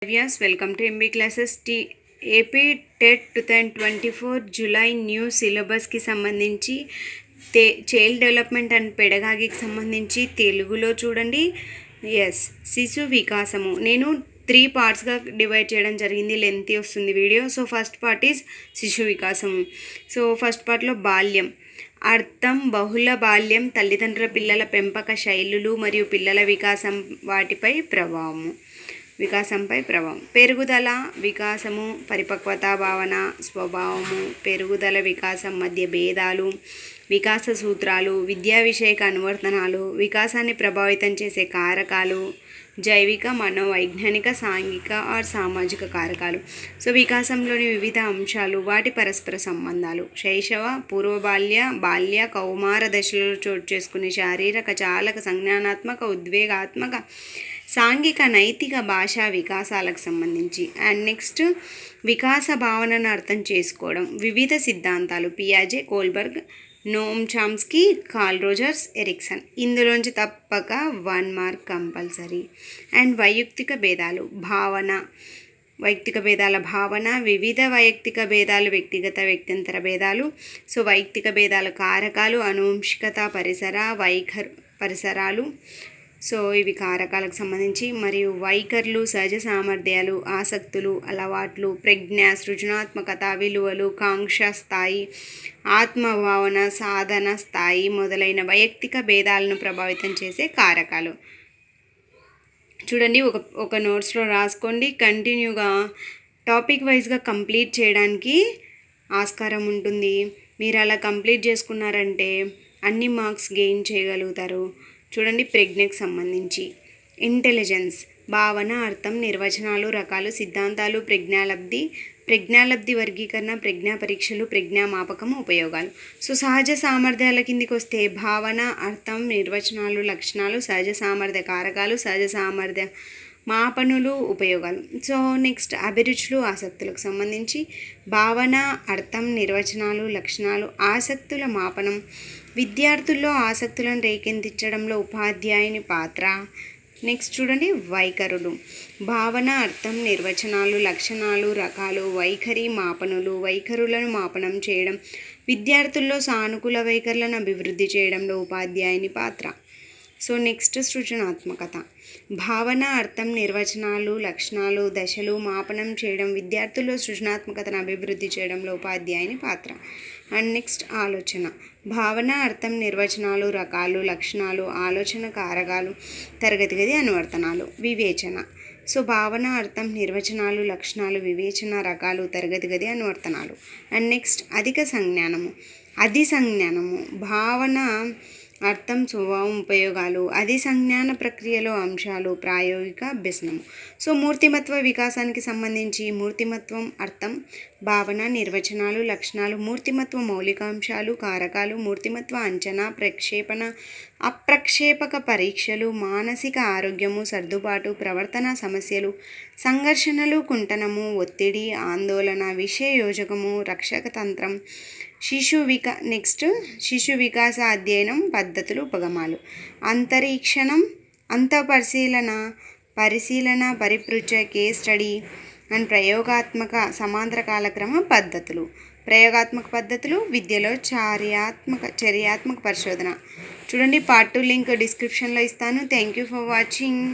Yes, welcome to MB Classes AP TET 2024 July new సిలబస్కి సంబంధించి child development and పెడగాగికి సంబంధించి తెలుగులో చూడండి. ఎస్, శిశు వికాసము నేను 3 పార్ట్స్గా డివైడ్ చేయడం జరిగింది. లెంతీ వస్తుంది video. So first part is శిశు వికాసము. సో ఫస్ట్ పార్ట్లో బాల్యం, అర్థం, బహుళ బాల్యం, తల్లిదండ్రుల పిల్లల పెంపక శైలులు మరియు పిల్లల వికాసంపై ప్రభావం, పెరుగుదల, వికాసము, పరిపక్వత, భావన, స్వభావము, పెరుగుదల, వికాసం మధ్య భేదాలు, వికాస సూత్రాలు, విద్యా విషయక అనువర్తనాలు, వికాసాన్ని ప్రభావితం చేసే కారకాలు, జైవిక, మనోవైజ్ఞానిక, సాంఘిక సామాజిక కారకాలు. సో వికాసంలోని వివిధ అంశాలు, వాటి పరస్పర సంబంధాలు, శైశవ, పూర్వబాల్య, బాల్య, కౌమార దశలలో చోటు చేసుకునే శారీరక, చాలక, సంజ్ఞానాత్మక, ఉద్వేగాత్మక, సాంఘిక, నైతిక, భాషా వికాసాలకు సంబంధించి. అండ్ నెక్స్ట్ వికాస భావనను అర్థం చేసుకోవడం, వివిధ సిద్ధాంతాలు, పియాజే, Kohlberg, నోమ్ Chomsky, curl Rogers, Ericsson. ఇందులోంచి తప్పక 1 మార్క్ కంపల్సరీ. అండ్ వైయక్తిక భేదాల భావన, వివిధ వైయక్తిక భేదాలు, వ్యక్తిగత వ్యక్తింతర భేదాలు. సో వైయక్తిక భేదాల కారకాలు, అనువంశికత, పరిసరాలు. సో ఇవి కారకాలకు సంబంధించి. మరియు వైఖరులు, సహజ సామర్థ్యాలు, ఆసక్తులు, అలవాట్లు, ప్రజ్ఞ, సృజనాత్మకత, విలువలు, కాంక్ష స్థాయి, ఆత్మభావన, సాధన స్థాయి మొదలైన వైయక్తిక భేదాలను ప్రభావితం చేసే కారకాలు. చూడండి, ఒక నోట్స్లో రాసుకోండి. కంటిన్యూగా టాపిక్ వైజ్గా కంప్లీట్ చేయడానికి ఆస్కారం ఉంటుంది. మీరు అలా కంప్లీట్ చేసుకున్నారంటే అన్ని మార్క్స్ గెయిన్ చేయగలుగుతారు. చూడండి, ప్రజ్ఞకు సంబంధించి ఇంటెలిజెన్స్, భావన, అర్థం, నిర్వచనాలు, రకాలు, సిద్ధాంతాలు, ప్రజ్ఞాలబ్ధి వర్గీకరణ, ప్రజ్ఞా పరీక్షలు, ప్రజ్ఞామాపకము, ఉపయోగాలు. సో సహజ సామర్థ్యాల కిందికి వస్తే భావన, అర్థం, నిర్వచనాలు, లక్షణాలు, సహజ సామర్థ్య కారకాలు, సహజ సామర్థ్య మాపనులు, ఉపయోగాలు. సో నెక్స్ట్ అభిరుచులు, ఆసక్తులకు సంబంధించి భావన, అర్థం, నిర్వచనాలు, లక్షణాలు, ఆసక్తుల మాపనం, విద్యార్థుల్లో ఆసక్తులను రేకెత్తించడంలో ఉపాధ్యాయుని పాత్ర. నెక్స్ట్ చూడండి, వైఖరులు, భావన, అర్థం, నిర్వచనాలు, లక్షణాలు, రకాలు, వైఖరి మాపనులు, వైఖరులను మాపనం చేయడం, విద్యార్థుల్లో సానుకూల వైఖరులను అభివృద్ధి చేయడంలో ఉపాధ్యాయుని పాత్ర. సో నెక్స్ట్ సృజనాత్మకత, భావన, అర్థం, నిర్వచనాలు, లక్షణాలు, దశలు మాపనం చేయడం, విద్యార్థుల్లో సృజనాత్మకతను అభివృద్ధి చేయడంలో ఉపాధ్యాయుని పాత్ర. అండ్ నెక్స్ట్ ఆలోచన, భావన, అర్థం, నిర్వచనాలు, రకాలు, లక్షణాలు, ఆలోచన కారకాలు, తరగతి గది అనువర్తనాలు. వివేచన, సో భావన, అర్థం, నిర్వచనాలు, లక్షణాలు, వివేచన, రకాలు, తరగతి గది అనువర్తనాలు. అండ్ నెక్స్ట్ అధిసంజ్ఞానము, భావన, అర్థం, స్వభావం, ఉపయోగాలు, అధిసంజ్ఞాన ప్రక్రియలో అంశాలు, ప్రాయోగిక అభ్యసనము. సో మూర్తిమత్వ వికాసానికి సంబంధించి మూర్తిమత్వం, అర్థం, భావన, నిర్వచనాలు, లక్షణాలు, మూర్తిమత్వ మౌలికాంశాలు, కారకాలు, మూర్తిమత్వ అంచనా, ప్రక్షేపణ, అప్రక్షేపక పరీక్షలు, మానసిక ఆరోగ్యము, సర్దుబాటు, ప్రవర్తన సమస్యలు, సంఘర్షణలు, కుంటనము, ఒత్తిడి, ఆందోళన, విషయోజకము, రక్షకతంత్రం, శిశు వికాస అధ్యయనం, పద్ధతులు, ఉపగమాలు, అంతరీక్షణం, పరిశీలన, పరిపృచ్ఛ, కేస్ స్టడీ అండ్ ప్రయోగాత్మక సమాంతర కాలక్రమ పద్ధతులు. ప్రయోగాత్మక పద్ధతులు విద్యలో చర్యాత్మక పరిశోధన. చూడండి, పార్ట్ 2 లింక్ డిస్క్రిప్షన్లో ఇస్తాను. Thank you for watching.